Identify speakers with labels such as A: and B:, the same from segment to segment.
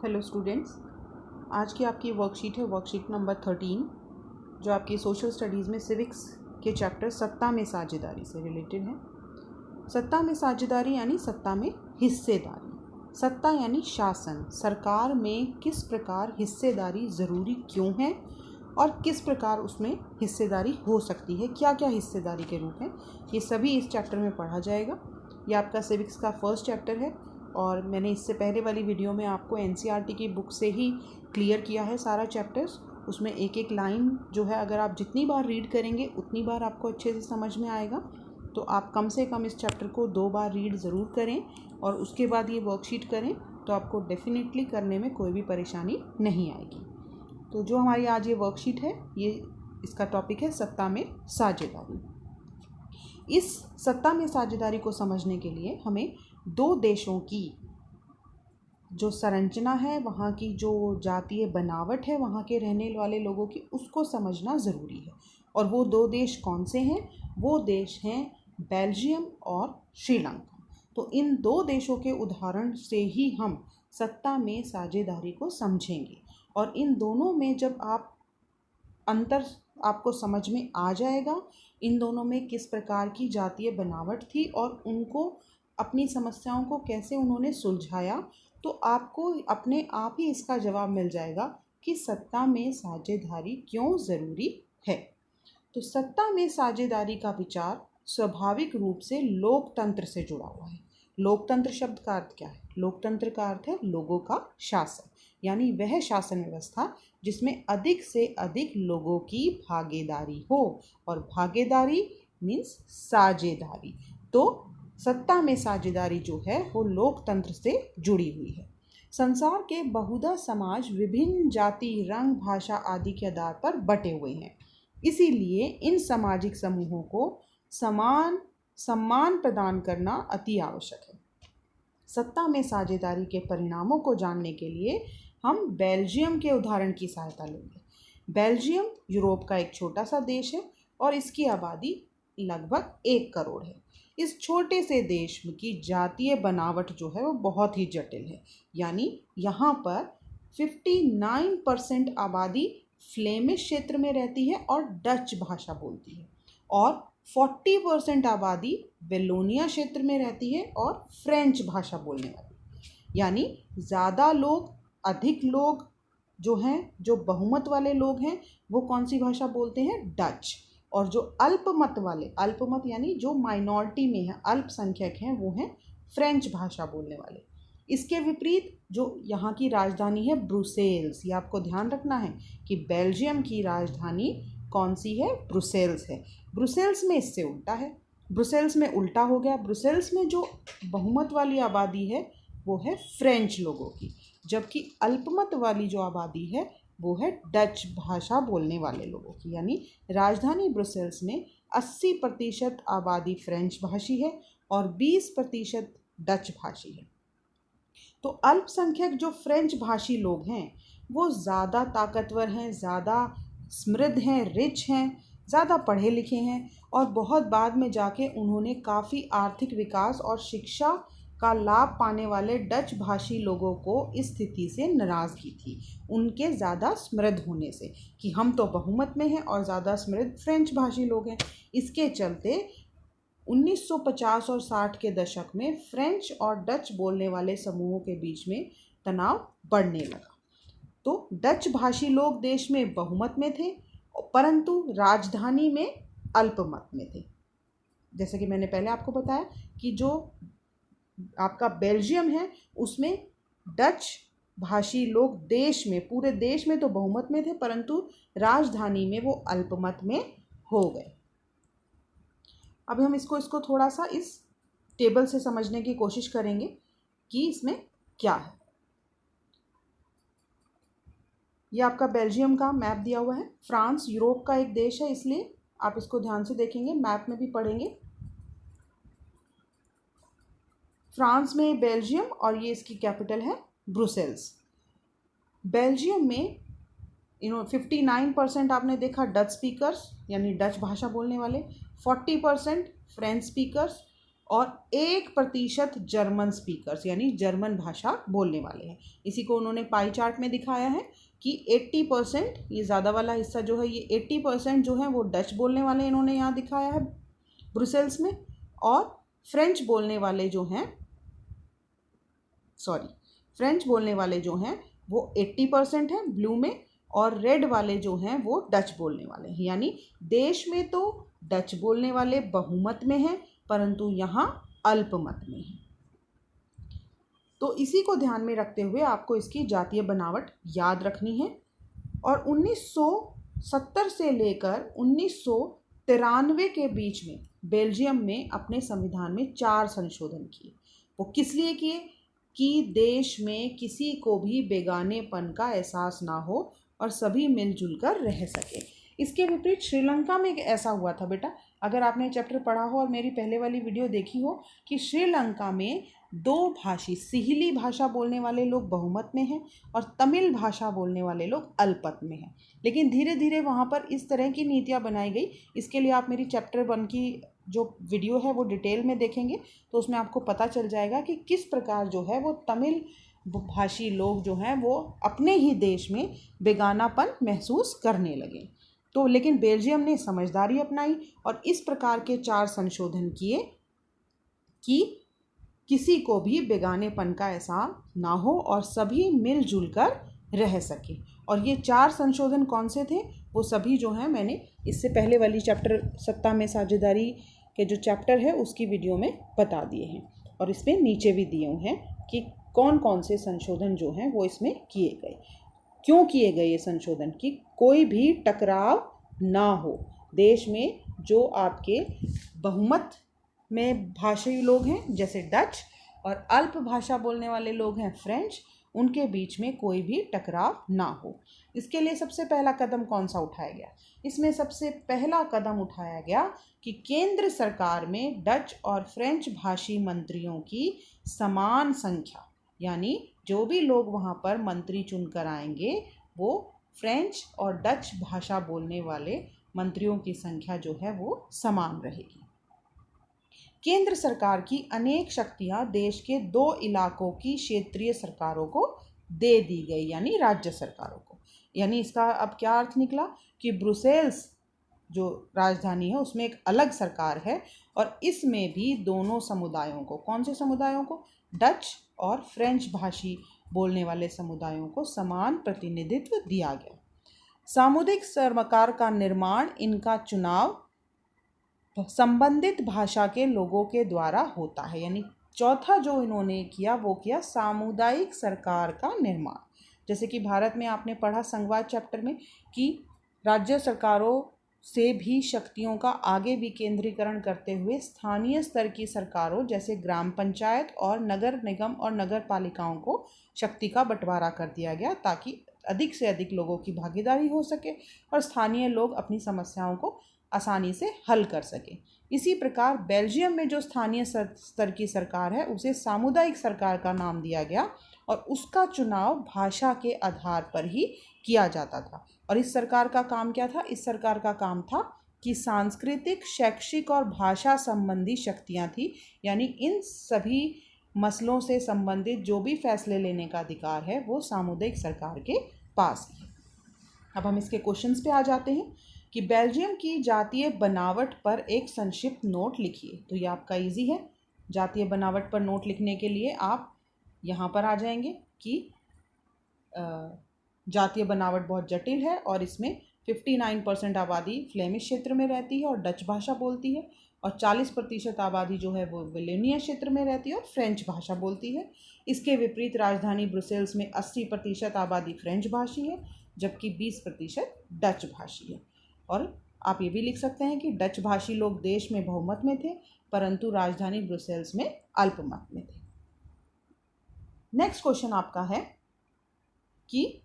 A: Hello students, आज की आपकी वर्कशीट है वर्कशीट नंबर 13 जो आपकी सोशल स्टडीज़ में सिविक्स के चैप्टर सत्ता में साझेदारी से रिलेटेड है। सत्ता में साझेदारी यानी सत्ता में हिस्सेदारी। सत्ता यानी शासन, सरकार में किस प्रकार हिस्सेदारी ज़रूरी क्यों है और किस प्रकार उसमें हिस्सेदारी हो सकती है, क्या क्या हिस्सेदारी के रूप हैं, ये सभी इस चैप्टर में पढ़ा जाएगा। ये आपका सिविक्स का फर्स्ट चैप्टर है और मैंने इससे पहले वाली वीडियो में आपको एनसीईआरटी की बुक से ही क्लियर किया है सारा चैप्टर्स। उसमें एक एक लाइन जो है अगर आप जितनी बार रीड करेंगे उतनी बार आपको अच्छे से समझ में आएगा। तो आप कम से कम इस चैप्टर को 2 बार रीड ज़रूर करें और उसके बाद ये वर्कशीट करें तो आपको डेफिनेटली करने में कोई भी परेशानी नहीं आएगी। तो जो हमारी आज ये वर्कशीट है, ये इसका टॉपिक है सत्ता में साझेदारी। इस सत्ता में साझेदारी को समझने के लिए हमें 2 देशों की जो संरचना है, वहाँ की जो जातीय बनावट है, वहाँ के रहने वाले लोगों की, उसको समझना ज़रूरी है। और वो 2 देश कौन से हैं? वो देश हैं बेल्जियम और श्रीलंका। तो इन 2 देशों के उदाहरण से ही हम सत्ता में साझेदारी को समझेंगे और इन दोनों में जब आप अंतर आपको समझ में आ जाएगा, इन दोनों में किस प्रकार की जातीय बनावट थी और उनको अपनी समस्याओं को कैसे उन्होंने सुलझाया, तो आपको अपने आप ही इसका जवाब मिल जाएगा कि सत्ता में साझेदारी क्यों ज़रूरी है। तो सत्ता में साझेदारी का विचार स्वाभाविक रूप से लोकतंत्र से जुड़ा हुआ है। लोकतंत्र शब्द का अर्थ क्या है? लोकतंत्र का अर्थ है लोगों का शासन, यानी वह शासन व्यवस्था जिसमें अधिक से अधिक लोगों की भागीदारी हो, और भागीदारी मीन्स साझेदारी। तो सत्ता में साझेदारी जो है वो लोकतंत्र से जुड़ी हुई है। संसार के बहुधा समाज विभिन्न जाति, रंग, भाषा आदि के आधार पर बटे हुए हैं। इसीलिए इन सामाजिक समूहों को समान सम्मान प्रदान करना अति आवश्यक है। सत्ता में साझेदारी के परिणामों को जानने के लिए हम बेल्जियम के उदाहरण की सहायता लेंगे। बेल्जियम यूरोप का एक छोटा सा देश है और इसकी आबादी लगभग 1 करोड़ है। इस छोटे से देश की जातीय बनावट जो है वो बहुत ही जटिल है। यानी यहाँ पर 59% आबादी फ्लेमिश क्षेत्र में रहती है और डच भाषा बोलती है, और 40% आबादी वेलोनिया क्षेत्र में रहती है और फ्रेंच भाषा बोलने वाली। यानी ज़्यादा लोग, अधिक लोग जो हैं, जो बहुमत वाले लोग हैं, वो कौन सी भाषा बोलते हैं? डच। और जो अल्पमत वाले, अल्पमत यानी जो माइनॉरिटी में है, अल्पसंख्यक हैं, वो हैं फ्रेंच भाषा बोलने वाले। इसके विपरीत जो यहाँ की राजधानी है ब्रुसेल्स, ये आपको ध्यान रखना है कि बेल्जियम की राजधानी कौन सी है? ब्रुसेल्स है। ब्रुसेल्स में इससे उल्टा है, ब्रुसेल्स में उल्टा हो गया। ब्रुसेल्स में जो बहुमत वाली आबादी है वो है फ्रेंच लोगों की, जबकि अल्पमत वाली जो आबादी है वो है डच भाषा बोलने वाले लोगों की। यानी राजधानी ब्रुसेल्स में 80% आबादी फ्रेंच भाषी है और 20% डच भाषी है। तो अल्पसंख्यक जो फ्रेंच भाषी लोग हैं वो ज़्यादा ताकतवर हैं, ज़्यादा समृद्ध हैं, रिच हैं, ज़्यादा पढ़े लिखे हैं, और बहुत बाद में जाके उन्होंने काफ़ी आर्थिक विकास और शिक्षा का लाभ पाने वाले डच भाषी लोगों को इस स्थिति से नाराज़गी थी, उनके ज़्यादा समृद्ध होने से, कि हम तो बहुमत में हैं और ज़्यादा समृद्ध फ्रेंच भाषी लोग हैं। इसके चलते 1950 और 60 के दशक में फ्रेंच और डच बोलने वाले समूहों के बीच में तनाव बढ़ने लगा। तो डच भाषी लोग देश में बहुमत में थे, परंतु राजधानी में अल्पमत में थे। जैसे कि मैंने पहले आपको बताया कि जो आपका बेल्जियम है उसमें डच भाषी लोग देश में, पूरे देश में तो बहुमत में थे, परंतु राजधानी में वो अल्पमत में हो गए। अब हम इसको थोड़ा सा इस टेबल से समझने की कोशिश करेंगे कि इसमें क्या है। ये आपका बेल्जियम का मैप दिया हुआ है। फ्रांस यूरोप का एक देश है, इसलिए आप इसको ध्यान से देखेंगे, मैप में भी पढ़ेंगे। फ्रांस में बेल्जियम और ये इसकी कैपिटल है ब्रुसेल्स। बेल्जियम में 59% आपने देखा डच स्पीकर्स यानी डच भाषा बोलने वाले, 40% फ्रेंच स्पीकर्स, और 1% जर्मन स्पीकर्स यानी जर्मन भाषा बोलने वाले हैं। इसी को उन्होंने पाई चार्ट में दिखाया है कि 80%, ये ज़्यादा वाला हिस्सा जो है, ये 80% जो है वो डच बोलने वाले इन्होंने यहाँ दिखाया है ब्रुसेल्स में, और फ्रेंच बोलने वाले जो हैं वो 80% हैं ब्लू में, और रेड वाले जो हैं वो डच बोलने वाले हैं। यानी देश में तो डच बोलने वाले बहुमत में हैं, परंतु यहाँ अल्पमत में हैं। तो इसी को ध्यान में रखते हुए आपको इसकी जातीय बनावट याद रखनी है। और 1970 से लेकर 1993 के बीच में बेल्जियम में अपने संविधान में 4 संशोधन किए। वो किस लिए किए? कि देश में किसी को भी बेगानेपन का एहसास ना हो और सभी मिलजुल कर रह सके। इसके विपरीत श्रीलंका में ऐसा हुआ था बेटा, अगर आपने चैप्टर पढ़ा हो और मेरी पहले वाली वीडियो देखी हो, कि श्रीलंका में 2 भाषी सिहिली भाषा बोलने वाले लोग बहुमत में हैं और तमिल भाषा बोलने वाले लोग अल्पमत में हैं। लेकिन धीरे धीरे वहाँ पर इस तरह की नीतियाँ बनाई गई। इसके लिए आप मेरी चैप्टर 1 की जो वीडियो है वो डिटेल में देखेंगे तो उसमें आपको पता चल जाएगा कि किस प्रकार जो है वो तमिल भाषी लोग जो हैं वो अपने ही देश में बेगानापन महसूस करने लगे। तो लेकिन बेल्जियम ने समझदारी अपनाई और इस प्रकार के 4 संशोधन किए कि किसी को भी बेगानेपन का एहसास ना हो और सभी मिलजुल कर रह सके। और ये 4 संशोधन कौन से थे? वो सभी जो हैं मैंने इससे पहले वाली चैप्टर सत्ता में साझेदारी के जो चैप्टर है उसकी वीडियो में बता दिए हैं, और इसमें नीचे भी दिए हुए हैं कि कौन कौन से संशोधन जो हैं वो इसमें किए गए, क्यों किए गए ये संशोधन, कि कोई भी टकराव ना हो। देश में जो आपके बहुमत में भाषी लोग हैं जैसे डच, और अल्प भाषा बोलने वाले लोग हैं फ्रेंच, उनके बीच में कोई भी टकराव ना हो। इसके लिए सबसे पहला कदम कौन सा उठाया गया? इसमें सबसे पहला कदम उठाया गया कि केंद्र सरकार में डच और फ्रेंच भाषी मंत्रियों की समान संख्या, यानी जो भी लोग वहाँ पर मंत्री चुनकर आएंगे वो फ्रेंच और डच भाषा बोलने वाले मंत्रियों की संख्या जो है वो समान रहेगी। केंद्र सरकार की अनेक शक्तियां देश के 2 इलाकों की क्षेत्रीय सरकारों को दे दी गई, यानी राज्य सरकारों को। यानी इसका अब क्या अर्थ निकला कि ब्रुसेल्स जो राजधानी है उसमें एक अलग सरकार है, और इसमें भी दोनों समुदायों को, कौन से समुदायों को? डच और फ्रेंच भाषी बोलने वाले समुदायों को समान प्रतिनिधित्व दिया गया। सामुदायिक सरकार का निर्माण, इनका चुनाव संबंधित भाषा के लोगों के द्वारा होता है। यानी चौथा जो इन्होंने किया वो किया सामुदायिक सरकार का निर्माण। जैसे कि भारत में आपने पढ़ा संघवाद चैप्टर में कि राज्य सरकारों से भी शक्तियों का आगे विकेंद्रीकरण करते हुए स्थानीय स्तर की सरकारों जैसे ग्राम पंचायत और नगर निगम और नगर पालिकाओं को शक्ति का बंटवारा कर दिया गया, ताकि अधिक से अधिक लोगों की भागीदारी हो सके और स्थानीय लोग अपनी समस्याओं को आसानी से हल कर सके। इसी प्रकार बेल्जियम में जो स्थानीय स्तर की सरकार है उसे सामुदायिक सरकार का नाम दिया गया, और उसका चुनाव भाषा के आधार पर ही किया जाता था। और इस सरकार का काम क्या था? इस सरकार का काम था कि सांस्कृतिक, शैक्षिक और भाषा संबंधी शक्तियां थी, यानी इन सभी मसलों से संबंधित जो भी फैसले लेने का अधिकार है वो सामुदायिक सरकार के पास है। अब हम इसके क्वेश्चंस पे आ जाते हैं कि बेल्जियम की जातीय बनावट पर एक संक्षिप्त नोट लिखिए। तो ये आपका इजी है। जातीय बनावट पर नोट लिखने के लिए आप यहाँ पर आ जाएंगे कि जातीय बनावट बहुत जटिल है और इसमें 59% आबादी फ्लेमिश क्षेत्र में रहती है और डच भाषा बोलती है, और 40% आबादी जो है वो विलेनिया क्षेत्र में रहती है और फ्रेंच भाषा बोलती है। इसके विपरीत राजधानी ब्रुसेल्स में 80% आबादी फ्रेंच भाषी है, जबकि 20% डच भाषी है। और आप ये भी लिख सकते हैं कि डच भाषी लोग देश में बहुमत में थे, परंतु राजधानी ब्रुसेल्स में अल्पमत में थे। नेक्स्ट क्वेश्चन आपका है कि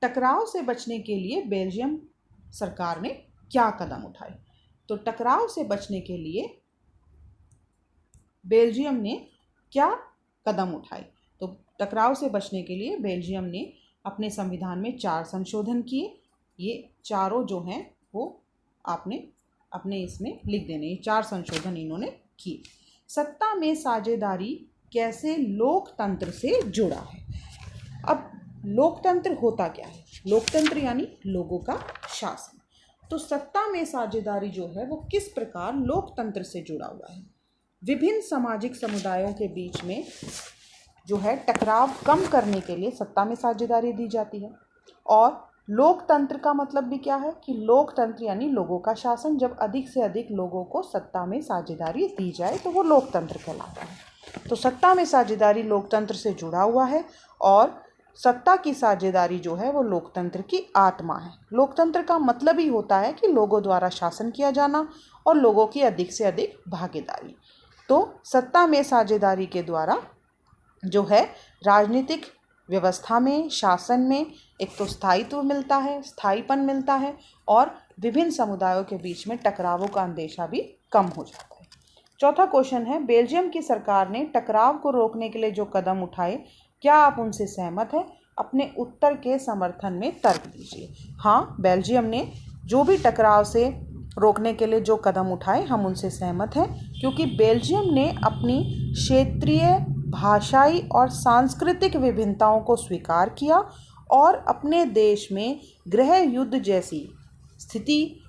A: टकराव से बचने के लिए बेल्जियम सरकार ने क्या कदम उठाए। तो टकराव से बचने के लिए बेल्जियम ने क्या कदम उठाए? तो टकराव से बचने के लिए बेल्जियम ने अपने संविधान में 4 संशोधन किए। ये चारों जो हैं वो आपने अपने इसमें लिख देने, ये 4 संशोधन इन्होंने किए। सत्ता में साझेदारी कैसे लोकतंत्र से जुड़ा है। अब लोकतंत्र होता क्या है? लोकतंत्र यानी लोगों का शासन। तो सत्ता में साझेदारी जो है वो किस प्रकार लोकतंत्र से जुड़ा हुआ है। विभिन्न सामाजिक समुदायों के बीच में जो है टकराव कम करने के लिए सत्ता में साझेदारी दी जाती है। और लोकतंत्र का मतलब भी क्या है कि लोकतंत्र यानी लोगों का शासन। जब अधिक से अधिक लोगों को सत्ता में साझेदारी दी जाए तो वो लोकतंत्र कहलाता है। तो सत्ता में साझेदारी लोकतंत्र से जुड़ा हुआ है और सत्ता की साझेदारी जो है वो लोकतंत्र की आत्मा है। लोकतंत्र का मतलब ही होता है कि लोगों द्वारा शासन किया जाना और लोगों की अधिक से अधिक भागीदारी। तो सत्ता में साझेदारी के द्वारा जो है राजनीतिक व्यवस्था में, शासन में एक तो स्थायित्व मिलता है, स्थायीपन मिलता है और विभिन्न समुदायों के बीच में टकरावों का अंदेशा भी कम हो जाता है। चौथा क्वेश्चन है, बेल्जियम की सरकार ने टकराव को रोकने के लिए जो कदम उठाए, क्या आप उनसे सहमत हैं? अपने उत्तर के समर्थन में तर्क दीजिए। हाँ, बेल्जियम ने जो भी टकराव से रोकने के लिए जो कदम उठाए हम उनसे सहमत हैं, क्योंकि बेल्जियम ने अपनी क्षेत्रीय, भाषाई और सांस्कृतिक विभिन्नताओं को स्वीकार किया और अपने देश में गृह युद्ध जैसी स्थिति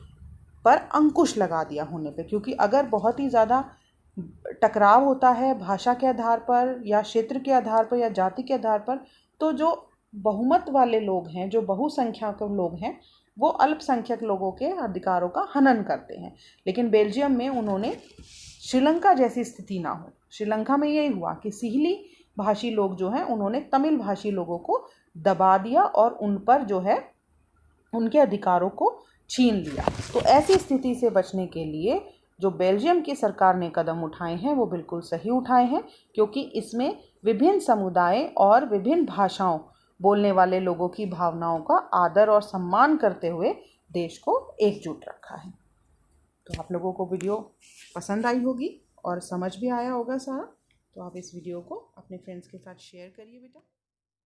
A: पर अंकुश लगा दिया होने पे। क्योंकि अगर बहुत ही ज़्यादा टकराव होता है भाषा के आधार पर या क्षेत्र के आधार पर या जाति के आधार पर, तो जो बहुमत वाले लोग हैं, जो बहुसंख्यक लोग हैं, वो अल्पसंख्यक लोगों के अधिकारों का हनन करते हैं। लेकिन बेल्जियम में उन्होंने श्रीलंका जैसी स्थिति ना हो। श्रीलंका में यही हुआ कि सिहली भाषी लोग जो हैं उन्होंने तमिल भाषी लोगों को दबा दिया और उन पर जो है उनके अधिकारों को छीन लिया। तो ऐसी स्थिति से बचने के लिए जो बेल्जियम की सरकार ने कदम उठाए हैं वो बिल्कुल सही उठाए हैं, क्योंकि इसमें विभिन्न समुदाय और विभिन्न भाषाओं बोलने वाले लोगों की भावनाओं का आदर और सम्मान करते हुए देश को एकजुट रखा है। तो आप लोगों को वीडियो पसंद आई होगी और समझ भी आया होगा सारा। तो आप इस वीडियो को अपने फ्रेंड्स के साथ शेयर करिए बेटा।